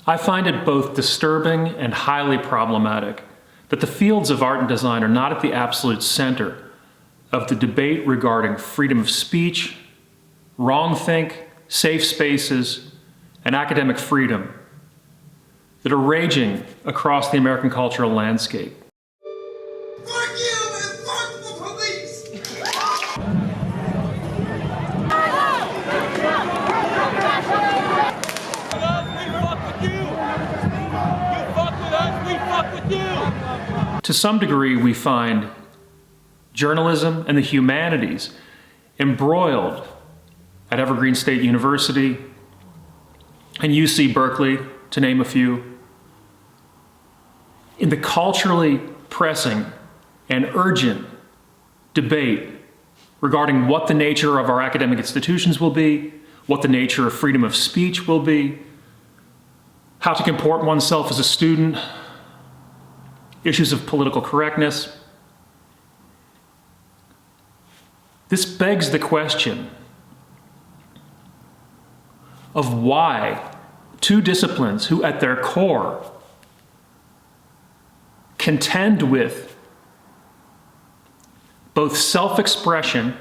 I find it both disturbing and highly problematic that the fields of art and design are not at the absolute center of the debate regarding freedom of speech, wrongthink, safe spaces, and academic freedom that are raging across the American cultural landscape. Fuck you and fuck the police! To some degree, we find journalism and the humanities embroiled at Evergreen State University and UC Berkeley, to name a few, in the culturally pressing and urgent debate regarding what the nature of our academic institutions will be, what the nature of freedom of speech will be, how to comport oneself as a student, issues of political correctness. This begs the question of why two disciplines who at their core contend with both self-expression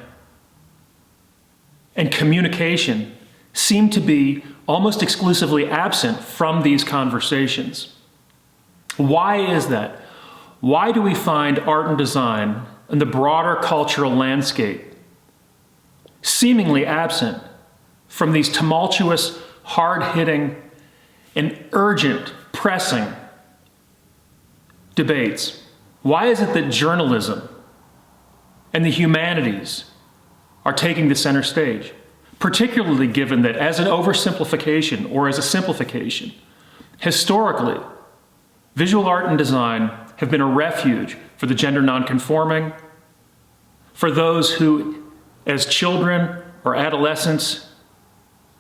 and communication seem to be almost exclusively absent from these conversations. Why is that? Why do we find art and design and the broader cultural landscape seemingly absent from these tumultuous, hard-hitting, and urgent, pressing debates? Why is it that journalism and the humanities are taking the center stage, particularly given that as an oversimplification or as a simplification, historically, visual art and design have been a refuge for the gender nonconforming, for those who, as children or adolescents,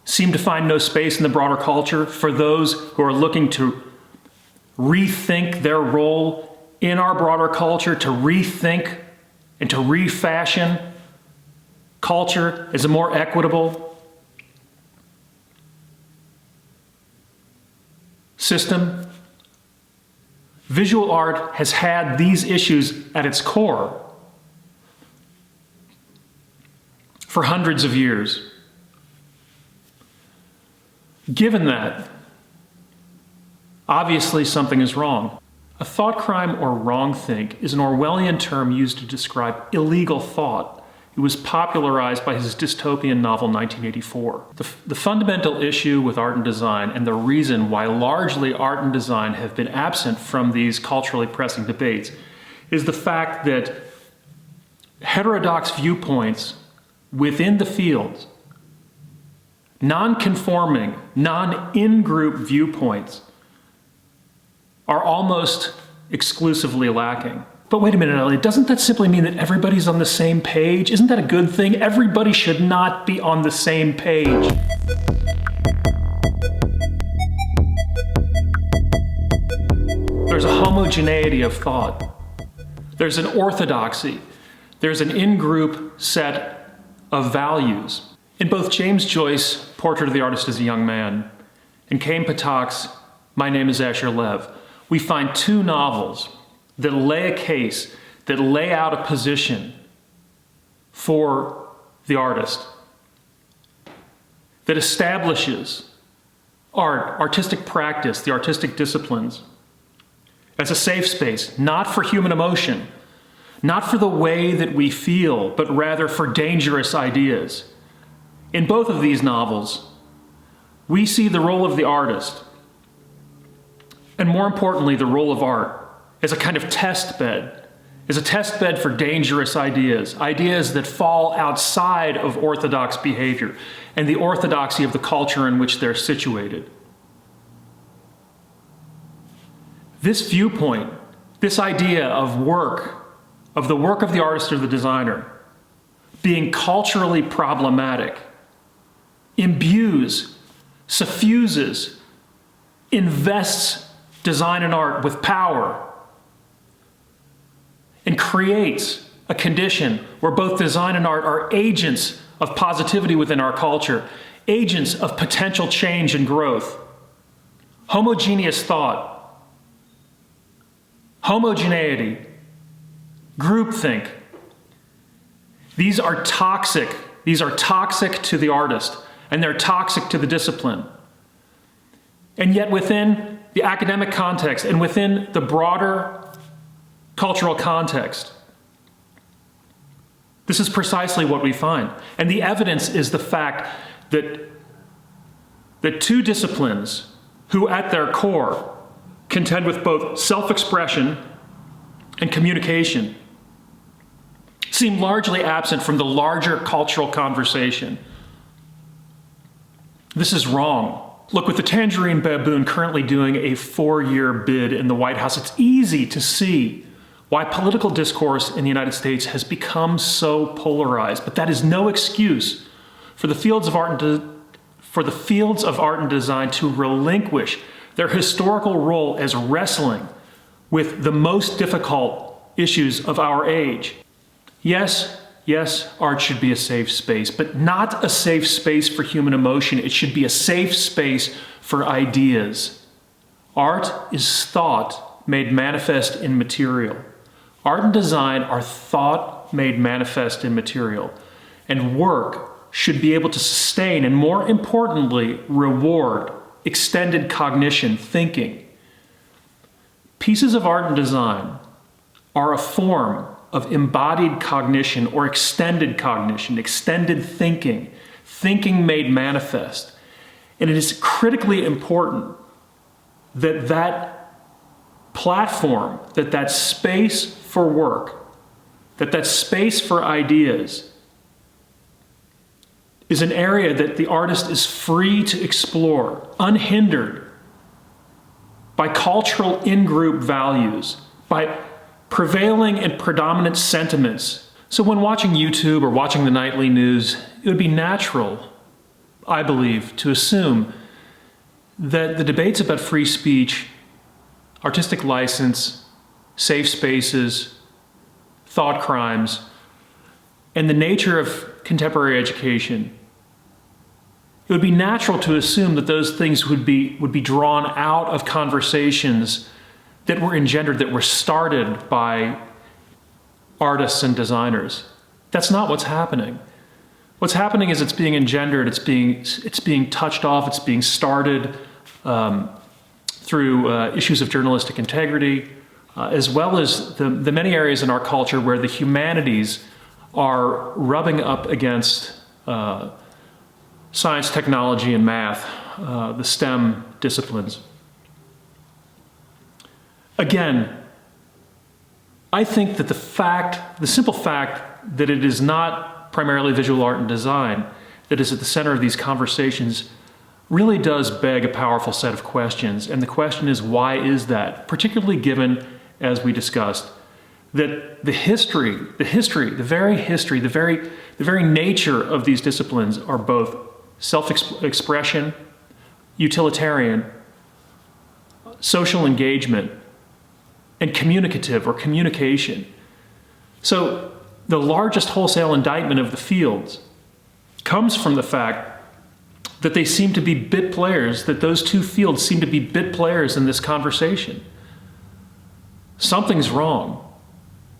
seem to find no space in the broader culture, for those who are looking to rethink their role in our broader culture, to rethink and to refashion culture as a more equitable system. Visual art has had these issues at its core for hundreds of years. Given that, obviously something is wrong. A thought crime or wrongthink is an Orwellian term used to describe illegal thought. It was popularized by his dystopian novel 1984. The fundamental issue with art and design, and the reason why largely art and design have been absent from these culturally pressing debates, is the fact that heterodox viewpoints within the field, non-conforming, non-in-group viewpoints, are almost exclusively lacking. But wait a minute, Elliott, doesn't that simply mean that everybody's on the same page? Isn't that a good thing? Everybody should not be on the same page. There's a homogeneity of thought. There's an orthodoxy. There's an in-group set of values. In both James Joyce's Portrait of the Artist as a Young Man and Chaim Patak's My Name is Asher Lev, we find two novels that lay a case, that lay out a position for the artist, that establishes art, artistic practice, the artistic disciplines, as a safe space, not for human emotion, not for the way that we feel, but rather for dangerous ideas. In both of these novels, we see the role of the artist, and more importantly, the role of art, as a kind of test bed, as a test bed for dangerous ideas, ideas that fall outside of orthodox behavior and the orthodoxy of the culture in which they're situated. This viewpoint, this idea of work, of the work of the artist or the designer, being culturally problematic, imbues, suffuses, invests design and art with power, and creates a condition where both design and art are agents of positivity within our culture, agents of potential change and growth. homogeneous thought, homogeneity, groupthink. These are toxic. These are toxic to the artist, and they're toxic to the discipline. And yet within the academic context and within the broader cultural context, this is precisely what we find. And the evidence is the fact that two disciplines who at their core contend with both self-expression and communication seem largely absent from the larger cultural conversation. This is wrong. Look, with the Tangerine Baboon currently doing a 4-year bid in the White House, it's easy to see why political discourse in the United States has become so polarized. But that is no excuse for the fields of art and design to relinquish their historical role as wrestling with the most difficult issues of our age. Yes, art should be a safe space, but not a safe space for human emotion. It should be a safe space for ideas. Art is thought made manifest in material. Art and design are thought made manifest in material. And work should be able to sustain and, more importantly, reward extended cognition, thinking. Pieces of art and design are a form of embodied cognition or extended cognition, extended thinking, thinking made manifest. And it is critically important that that platform, that space for work, that space for ideas is an area that the artist is free to explore, unhindered by cultural in-group values, by prevailing and predominant sentiments. So when watching YouTube or watching the nightly news, it would be natural, I believe, to assume that the debates about free speech, artistic license, safe spaces, thought crimes, and the nature of contemporary education, it would be natural to assume that those things would be drawn out of conversations that were engendered, that were started by artists and designers. That's not what's happening. What's happening is it's being engendered, it's being touched off, it's being started through issues of journalistic integrity, as well as the many areas in our culture where the humanities are rubbing up against science, technology, and math, the STEM disciplines. Again, I think that the simple fact that it is not primarily visual art and design that is at the center of these conversations really does beg a powerful set of questions. And the question is, why is that? Particularly given, as we discussed, that the very nature of these disciplines are both self-expression, utilitarian, social engagement, and communicative or communication. So the largest wholesale indictment of the fields comes from the fact that they seem to be bit players, that those two fields seem to be bit players in this conversation. Something's wrong.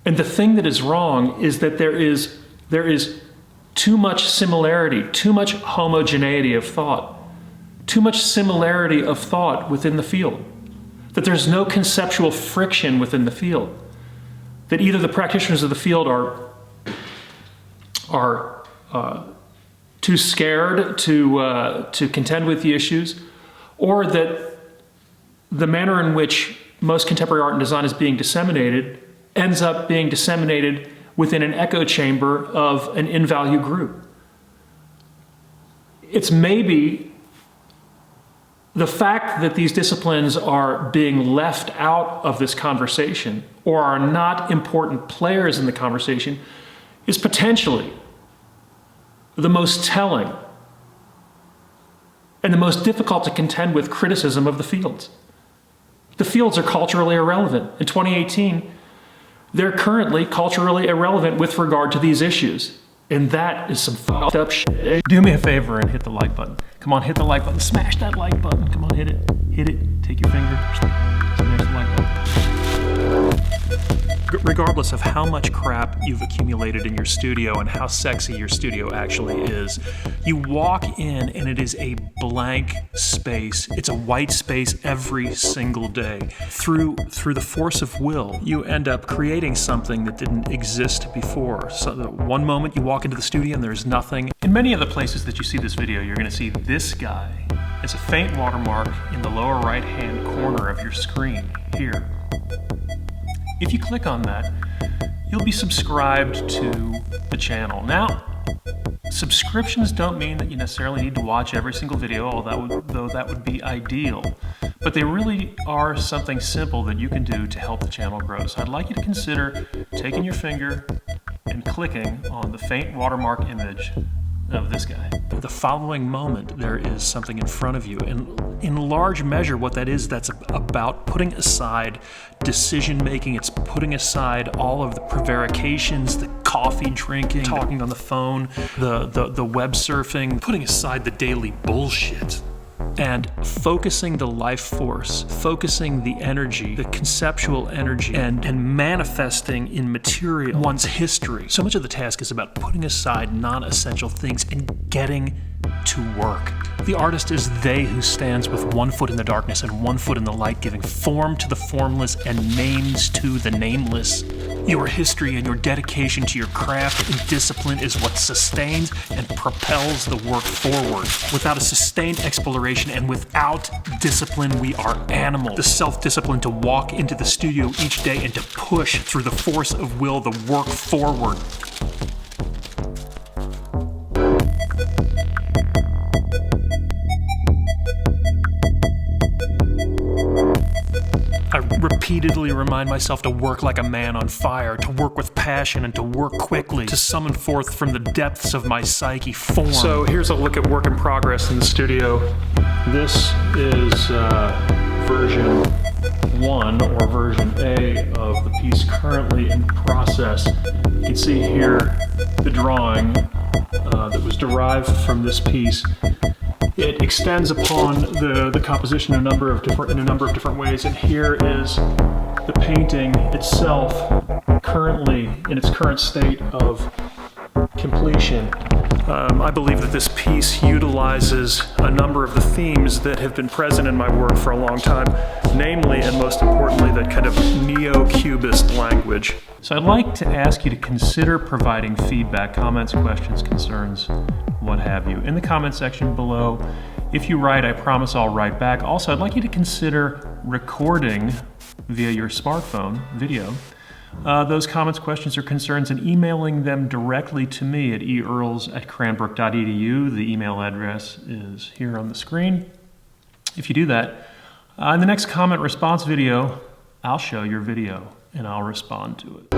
And the thing that is wrong is that there is too much similarity, too much homogeneity of thought, too much similarity of thought within the field, that there's no conceptual friction within the field, that either the practitioners of the field are too scared to contend with the issues, or that the manner in which most contemporary art and design is being disseminated ends up being disseminated within an echo chamber of an in-value group. It's maybe the fact that these disciplines are being left out of this conversation or are not important players in the conversation is potentially the most telling and the most difficult to contend with criticism of the fields. The fields are culturally irrelevant. In 2018, they're currently culturally irrelevant with regard to these issues. And that is some fucked up shit. Do me a favor and hit the like button. Come on, hit the like button. Smash that like button. Come on, hit it. Hit it. Take your finger. Smash the like button. Regardless of how much crap you've accumulated in your studio and how sexy your studio actually is, you walk in and it is a blank space. It's a white space every single day. Through the force of will, you end up creating something that didn't exist before. So one moment you walk into the studio and there's nothing. In many of the places that you see this video, you're going to see this guy. It's a faint watermark in the lower right-hand corner of your screen here. If you click on that, you'll be subscribed to the channel. Now, subscriptions don't mean that you necessarily need to watch every single video, although that would be ideal. But they really are something simple that you can do to help the channel grow. So I'd like you to consider taking your finger and clicking on the faint watermark image of this guy. The following moment, there is something in front of you. And in large measure, what that is, that's about putting aside decision-making. It's putting aside all of the prevarications, the coffee drinking, talking on the phone, the web surfing, putting aside the daily bullshit. And focusing the life force, focusing the energy, the conceptual energy, and manifesting in material one's history. So much of the task is about putting aside non-essential things and getting to work. The artist is they who stands with one foot in the darkness and one foot in the light, giving form to the formless and names to the nameless. Your history and your dedication to your craft and discipline is what sustains and propels the work forward. Without a sustained exploration and without discipline, we are animals. The self-discipline to walk into the studio each day and to push through the force of will the work forward. I repeatedly remind myself to work like a man on fire, to work with passion and to work quickly, to summon forth from the depths of my psyche form. So here's a look at work in progress in the studio. This is version 1 or version A of the piece currently in process. You can see here the drawing that was derived from this piece. It extends upon the composition in a number of different ways, and here is the painting itself currently in its current state of completion. I believe that this piece utilizes a number of the themes that have been present in my work for a long time, namely and most importantly that kind of neo-cubist language. So I'd like to ask you to consider providing feedback, comments, questions, concerns, what have you, in the comment section below. If you write, I promise I'll write back. Also, I'd like you to consider recording via your smartphone video those comments, questions, or concerns and emailing them directly to me at earls@cranbrook.edu. The email address is here on the screen. If you do that, in the next comment response video, I'll show your video and I'll respond to it.